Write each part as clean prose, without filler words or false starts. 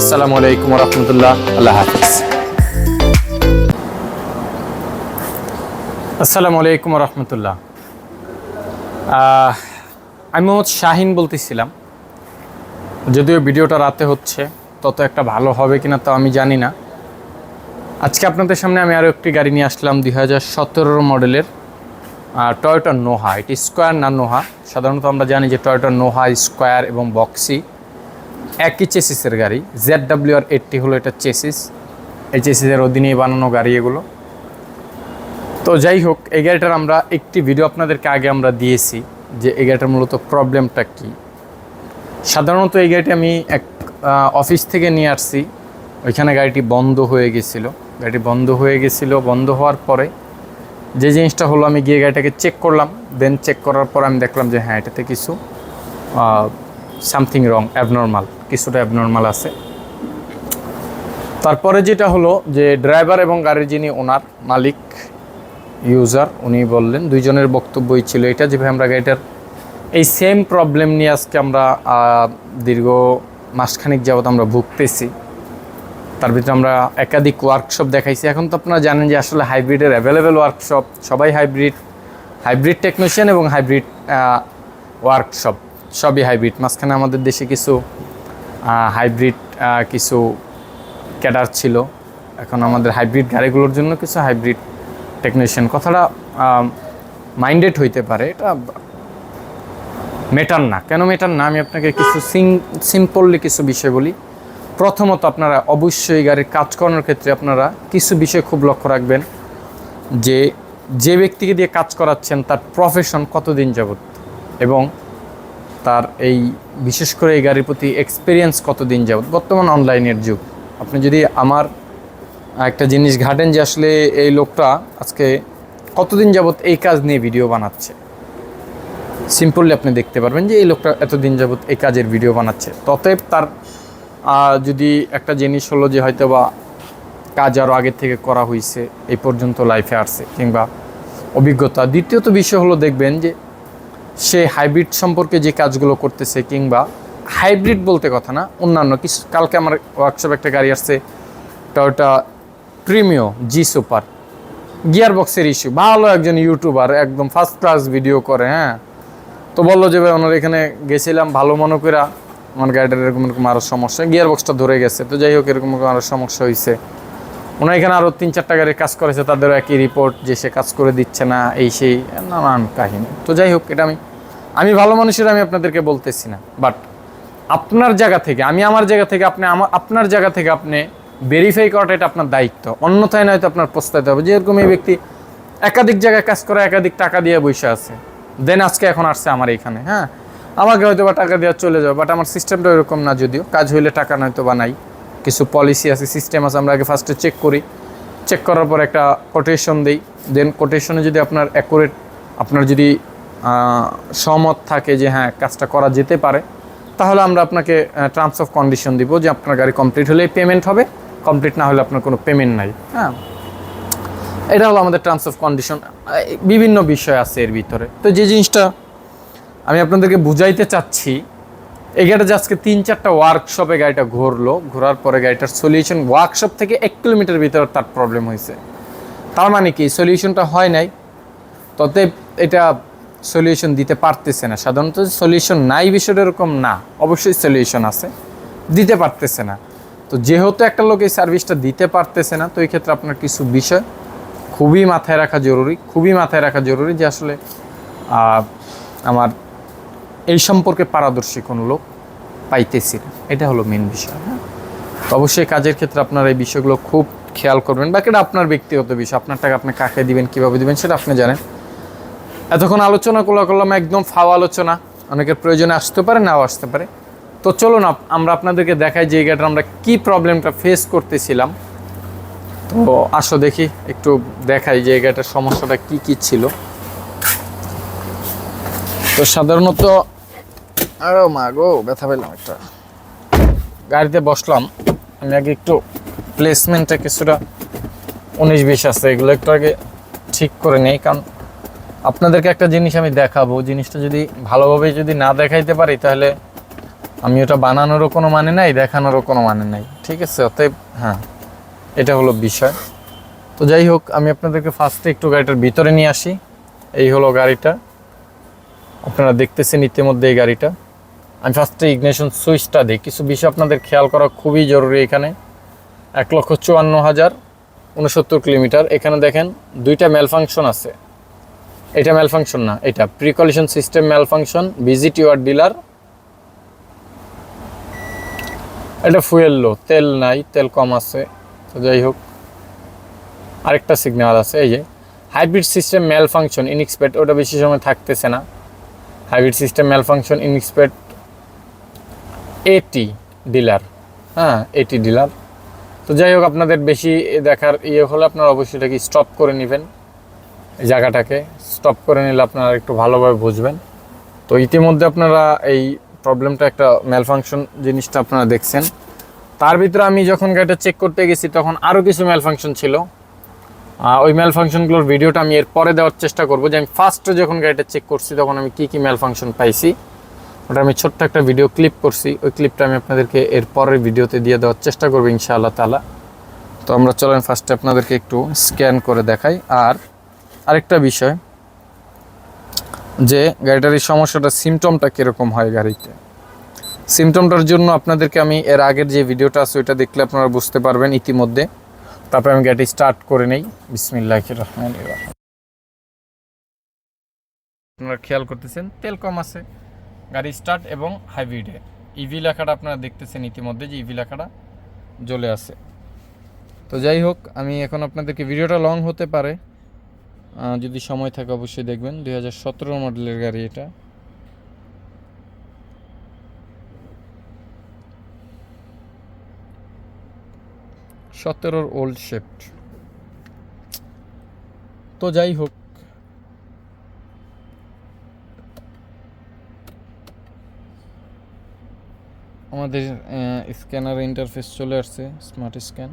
আসসালামু আলাইকুম রহমতুল্লাহ। আল্লাহ হাফিজ। আসসালামু আলাইকুম রহমতুল্লাহ। আমি মোহাম্মদ শাহিন বলতেছিলাম। যদিও ভিডিওটা রাতে হচ্ছে, তত একটা ভালো হবে কিনা তো আমি জানি না। আজকে আপনাদের সামনে আমি আরও একটি গাড়ি নিয়ে আসলাম 2017 মডেলের টয়োটা নোহা। এটি স্কোয়ার না নোহা। সাধারণত আমরা জানি যে টয়োটা নোহা, স্কোয়ার এবং বক্সি একই চেসিসের গাড়ি। ZWR80 হলো এটা চেসিস। এই চেসিসের অধীনেই বানানো গাড়ি এগুলো। তো যাই হোক, এই গাড়িটার আমরা একটি ভিডিও আপনাদেরকে আগে আমরা দিয়েছি যে এই গাড়িটার মূলত প্রবলেমটা কী। সাধারণত এই গাড়িটি আমি এক অফিস থেকে নিয়ে আসছি। ওইখানে গাড়িটি বন্ধ হয়ে গেছিলো। বন্ধ হওয়ার পরে যে জিনিসটা হলো, আমি গিয়ে গাড়িটাকে চেক করলাম। দেন চেক করার পর আমি দেখলাম যে হ্যাঁ, এটাতে কিছু সামথিং রং, অ্যাবনর্মাল, কিছুটা অ্যাবনর্মাল আছে। তারপরে যেটা হলো যে ড্রাইভার এবং গাড়ির যিনি ওনার, মালিক, ইউজার, উনি বললেন, দুইজনের বক্তব্যই ছিল এটা যে ভাই আমরা গাড়িটার এই সেম প্রবলেম নিয়ে আজকে আমরা দীর্ঘ মাসখানিক যাবত আমরা ভুগতেছি। তার ভিতরে আমরা একাধিক ওয়ার্কশপ দেখাইছি। এখন তো আপনারা জানেন যে আসলে হাইব্রিডের অ্যাভেলেবেল ওয়ার্কশপ, সবাই হাইব্রিড টেকনিশিয়ান এবং হাইব্রিড ওয়ার্কশপ সবই হাইব্রিড। মাঝখানে আমাদের দেশে কিছু হাইব্রিড কিছু ক্যাডার ছিল। এখন আমাদের হাইব্রিড গাড়িগুলোর জন্য কিছু হাইব্রিড টেকনিশিয়ান। কথাটা মাইন্ডেড হইতে পারে, এটা মেটার না। কেন মেটার না, আমি আপনাকে কিছু সিম্পললি কিছু বিষয় বলি। প্রথমত, আপনারা অবশ্যই গাড়ির কাজ করানোর ক্ষেত্রে আপনারা কিছু বিষয় খুব লক্ষ্য রাখবেন যে ব্যক্তিকে দিয়ে কাজ করাচ্ছেন তার প্রফেশন কতদিন যাবত, এবং তার এই বিশেষ করে এই গাড়ির প্রতি এক্সপিরিয়েন্স কতদিন যাবত। বর্তমান অনলাইনের যুগ। আপনি যদি আমার একটা জিনিস ঘাটেন যে আসলে এই লোকটা আজকে কতদিন যাবত এই কাজ নিয়ে ভিডিও বানাচ্ছে, সিম্পলি আপনি দেখতে পারবেন যে এই লোকটা এতদিন যাবত এই কাজের ভিডিও বানাচ্ছে। ততএব তার যদি একটা জিনিস হলো যে হয়তো বা কাজ আরও আগের থেকে করা হয়েছে, এই পর্যন্ত লাইফে আসছে, কিংবা অভিজ্ঞতা। দ্বিতীয়ত বিষয় হলো দেখবেন যে সে হাইব্রিড সম্পর্কে যে কাজগুলো করতেছে, কিংবা হাইব্রিড বলতে কথা না, অন্যান্য কিছু। কালকে আমার ওয়ার্কশপ একটা গাড়ি আসছে, টয়োটা প্রিমিও জি সুপার, গিয়ার বক্সের ইস্যু। ভালো একজন ইউটিউবার, একদম ফার্স্ট ক্লাস ভিডিও করে। হ্যাঁ, তো বললো যে ভাই ওনার এখানে গেছিলাম, ভালো মনে করে আমার গাড়িটার এরকম আরও সমস্যা, গিয়ার বক্সটা ধরে গেছে। তো যাই হোক, এরকম আরও সমস্যা হয়েছে। ওনার এখানে আরও 3-4টা গাড়ির কাজ করেছে, তাদেরও একই রিপোর্ট যে সে কাজ করে দিচ্ছে না, এই সেই নানান কাহিনী। তো যাই হোক, এটা আমি ভালো মানুষের আমি আপনাদেরকে বলতেছি না, বাট আপনার জায়গা থেকে, আমি আমার জায়গা থেকে, আপনার জায়গা থেকে আপনি ভেরিফাই করাটা এটা আপনার দায়িত্ব। অন্যথায় নয়তো আপনার পস্তাতে হবে। যেরকম এই ব্যক্তি একাধিক জায়গায় কাজ করে, একাধিক টাকা দিয়ে বসে আছে, দেন আজকে এখন আসছে আমার এইখানে। হ্যাঁ, আমাকে হয়তো বা টাকা দেওয়া চলে যাবে, বাট আমার সিস্টেমটা এরকম না। যদিও কাজ হইলে টাকা নয়তো বা নাই, কিছু পলিসি আছে, সিস্টেম আছে। আমরা আগে ফার্স্টে চেক করি, চেক করার পর একটা কোটেশন দিই। দেন কোটেশনে যদি আপনার অ্যাকুরেট, আপনার যদি সহমত থাকে যে হ্যাঁ কাজটা করা যেতে পারে, তাহলে আমরা আপনাকে টার্মস অফ কন্ডিশন দিব যে আপনার গাড়ি কমপ্লিট হলেই পেমেন্ট হবে, কমপ্লিট না হলে আপনার কোনো পেমেন্ট নাই। হ্যাঁ, এটা হলো আমাদের টার্মস অফ কন্ডিশন। বিভিন্ন বিষয় আছে এর ভিতরে। তো যে জিনিসটা আমি আপনাদেরকে বুঝাইতে চাচ্ছি, এই গাড়িটা যে আজকে 3-4টা ওয়ার্কশপে গাড়িটা ঘোরার পরে গাড়িটার সলিউশন ওয়ার্কশপ থেকে 1 কিলোমিটার ভিতরে তার প্রবলেম হয়েছে। তার মানে কি, সলিউশনটা হয় নাই, ততে এটা সলিউশন দিতে পারতেছে না। সাধারণত সলিউশন নাই বিষয়টা এরকম না, অবশ্যই সলিউশন আছে, দিতে পারতেছে না। তো যেহেতু একটা লোক এই সার্ভিসটা দিতে পারতেছে না, তো এই ক্ষেত্রে আপনার কিছু বিষয় খুবই মাথায় রাখা জরুরি যে আসলে আমার এই সম্পর্কে পারদর্শী কোনো লোক পাইতেছি না। এটা হলো মেন বিষয়। হ্যাঁ, অবশ্যই কাজের ক্ষেত্রে আপনারা এই বিষয়গুলো খুব খেয়াল করবেন। বাকিটা আপনার ব্যক্তিগত বিষয়। আপনার টাকা আপনি কাকে দিবেন, কীভাবে দিবেন, সেটা আপনি জানেন। এতক্ষণ আলোচনা করলাম একদম ফাও আলোচনা। অনেকের প্রয়োজনে আসতে পারে, নাও আসতে পারে। তো চলুন আমরা আপনাদেরকে দেখাই যে এই গাড়িটা আমরা কী প্রবলেমটা ফেস করতেছিলাম। তো আসো দেখি, একটু দেখাই যে এই গাড়িটার সমস্যাটা কী ছিল। তো সাধারণত আরও মা গো, ব্যথা পেলাম একটা। গাড়িতে বসলাম, আমি আগে একটু প্লেসমেন্টটা কিছুটা 19-20 আছে, এগুলো একটু আগে ঠিক করে নেই। কারণ আপনাদেরকে একটা জিনিস আমি দেখাবো, জিনিসটা যদি ভালোভাবে যদি না দেখাইতে পারি, তাহলে আমি ওটা বানানোরও কোনো মানে নাই, দেখানোরও কোনো মানে নাই। ঠিক আছে, অতএব হ্যাঁ এটা হলো বিষয়। তো যাই হোক, আমি আপনাদেরকে ফার্স্টে একটু গাড়িটার ভিতরে নিয়ে আসি। এই হলো গাড়িটা, আপনারা দেখতেছেন ইতিমধ্যে এই গাড়িটা। আমি ফার্স্টে ইগনিশন সুইচটা দিই। কিছু বিষয় আপনাদের খেয়াল করা খুবই জরুরি। এখানে 1,54,069 কিলোমিটার। এখানে দেখেন দুইটা ম্যালফাংশন আছে। এটা ম্যালফাংশন না, এটা precollision system malfunction, visit your dealer. এটা ফুয়েল লো, তেল নাই, তেল কম আছে। তো যাই হোক, আরেকটা সিগন্যাল আছে এই যে হাইব্রিড সিস্টেম ম্যালফাংশন ইনএক্সপেক্ট, ওটা বেশি সময় থাকতেছে না। হাইব্রিড সিস্টেম ম্যালফাংশন ইনএক্সপেক্ট এটি ডিলার, হ্যাঁ এটি ডিলার। তো যাই হোক, আপনাদের বেশি দেখার হলে আপনারা অবশ্যই এটাকে স্টপ করে নেবেন, এই জায়গাটাকে স্টপ করে নিলে আপনারা একটু ভালোভাবে বুঝবেন। তো ইতিমধ্যে আপনারা এই প্রবলেমটা, একটা ম্যালফাংশন জিনিসটা আপনারা দেখছেন। তার ভিতরে আমি যখন গাড়িটা চেক করতে গেছি তখন আরও কিছু ম্যালফাংশন ছিল। ওই ম্যালফাংশনগুলোর ভিডিওটা আমি এর পরে দেওয়ার চেষ্টা করব, যে আমি ফার্স্টে যখন গাড়িটা চেক করছি তখন আমি কী কী ম্যালফাংশন পাইছি, ওটা আমি ছোট্ট একটা ভিডিও ক্লিপ করছি। ওই ক্লিপটা আমি আপনাদেরকে এর পরের ভিডিওতে দিয়ে দেওয়ার চেষ্টা করবো ইনশাআল্লাহ তাআলা। তো আমরা চলেন ফার্স্টে আপনাদেরকে একটু স্ক্যান করে দেখাই। আর আরেকটা বিষয়, যে গাড়িটার এই সমস্যাটা সিমটমটা কীরকম হয় গাড়িতে, সিমটমটার জন্য আপনাদেরকে আমি এর আগের যে ভিডিওটা আছে ওইটা দেখলে আপনারা বুঝতে পারবেন ইতিমধ্যে। তারপরে আমি গাড়িটি স্টার্ট করে নেই। বিসমিল্লাহির রহমানির রহিম। আপনারা খেয়াল করতেছেন তেল কম আছে, গাড়ি স্টার্ট এবং হাইব্রিডে ইভি লেখাটা আপনারা দেখতেছেন ইতিমধ্যে, যে ইভি লেখাটা জ্বলে আছে। তো যাই হোক, আমি এখন আপনাদেরকে, ভিডিওটা লং হতে পারে, যদি সময় থাকে অবশ্যই দেখবেন। 2017 মডেলের গাড়ি এটা। Old shaped. তো যাই হোক, আমাদের স্ক্যানার ইন্টারফেস চলে আসছে, স্মার্ট স্ক্যান।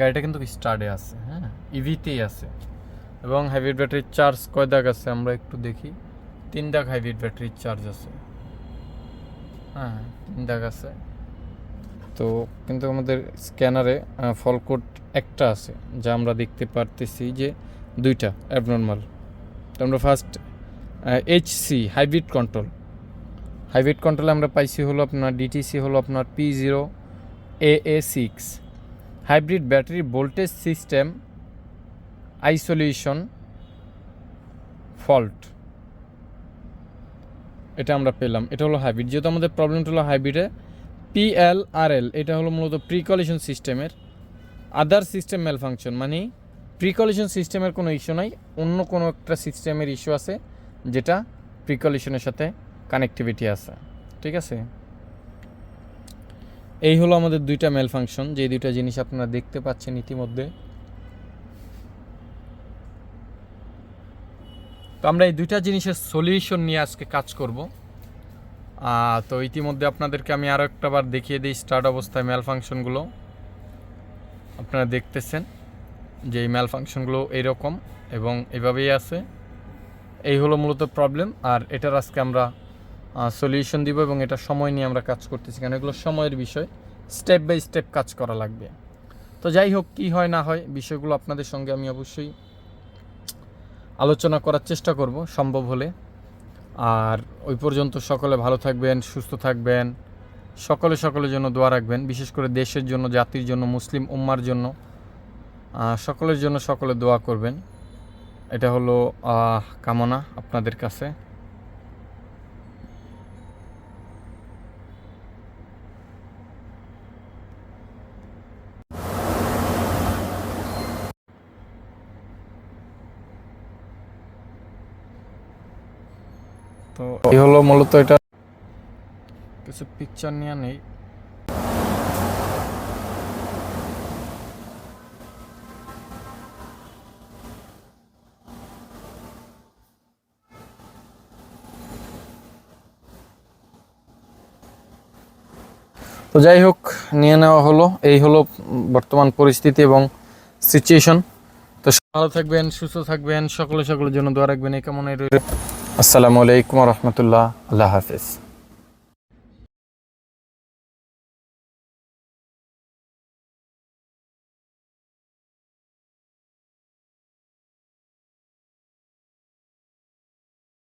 গাড়িটা কিন্তু স্টার্টে আছে, হ্যাঁ ইভিতেই আছে। এবং হাইব্রিড ব্যাটারির চার্জ কয় দাগ আছে আমরা একটু দেখি। 3 দাগ হাইব্রিড ব্যাটারির চার্জ আছে, হ্যাঁ 3 দাগ আছে। তো কিন্তু আমাদের স্ক্যানারে ফল কোড একটা আছে, যা আমরা দেখতে পারতেছি যে দুইটা অ্যাবনর্মাল। তো আমরা first HC hybrid control, hybrid কন্ট্রোলে আমরা পাইছি হলো আপনার ডিটিসি হলো আপনার P0AA6 hybrid battery voltage system isolation fault, এটা আমরা পেলাম। এটা হলো হাইব্রিড, যেহেতু আমাদের প্রবলেমটা হলো হাইব্রিডে। PLRL এটা হলো মূলত প্রিকলিশন সিস্টেমের আদার সিস্টেম ম্যালফাংশন, মানে প্রিকলিশন সিস্টেমের কোনো ইস্যু নাই, অন্য কোনো একটা সিস্টেমের ইস্যু আছে যেটা প্রিকলিশনের সাথে কানেক্টিভিটি আছে, ঠিক আছে। এই হলো আমাদের দুইটা ম্যালফাংশন, যে দুইটা জিনিস আপনারা দেখতে পাচ্ছেন ইতিমধ্যে। তো আমরা এই দুইটা জিনিসের সলিউশন নিয়ে আজকে কাজ করব। তো ইতিমধ্যে আপনাদেরকে আমি আরও একটা বার দেখিয়ে দিই স্টার্ট অবস্থায় ম্যালফাংশনগুলো। আপনারা দেখতেছেন যে এই ম্যালফাংশনগুলো এইরকম এবং এভাবেই আছে। এই হলো মূলত প্রবলেম, আর এটার আজকে আমরা সলিউশন দিব এবং এটা সময় নিয়ে আমরা কাজ করতেছি, কারণ এগুলো সময়ের বিষয়, স্টেপ বাই স্টেপ কাজ করা লাগবে। তো যাই হোক, কী হয় না হয় বিষয়গুলো আপনাদের সঙ্গে আমি অবশ্যই আলোচনা করার চেষ্টা করব সম্ভব হলে। আর ওই পর্যন্ত সকলে ভালো থাকবেন, সুস্থ থাকবেন, সকলের জন্য দোয়া রাখবেন, বিশেষ করে দেশের জন্য, জাতির জন্য, মুসলিম উম্মার জন্য, সকলের জন্য সকলে দোয়া করবেন। এটা হলো কামনা আপনাদের কাছে। তো এই হলো মূলত এটা কিছু পিকচার নিয়ে নেই। তো যাই হোক, নিয়ে নেওয়া হলো। এই হলো বর্তমান পরিস্থিতি এবং সিচুয়েশন। তো ভালো থাকবেন, সুস্থ থাকবেন, সকলের জন্য দোয়া রাখবেন এই কামনায় রইল। আসসালামু আলাইকুম ওয়া রাহমাতুল্লাহ। আল্লাহ হাফেজ।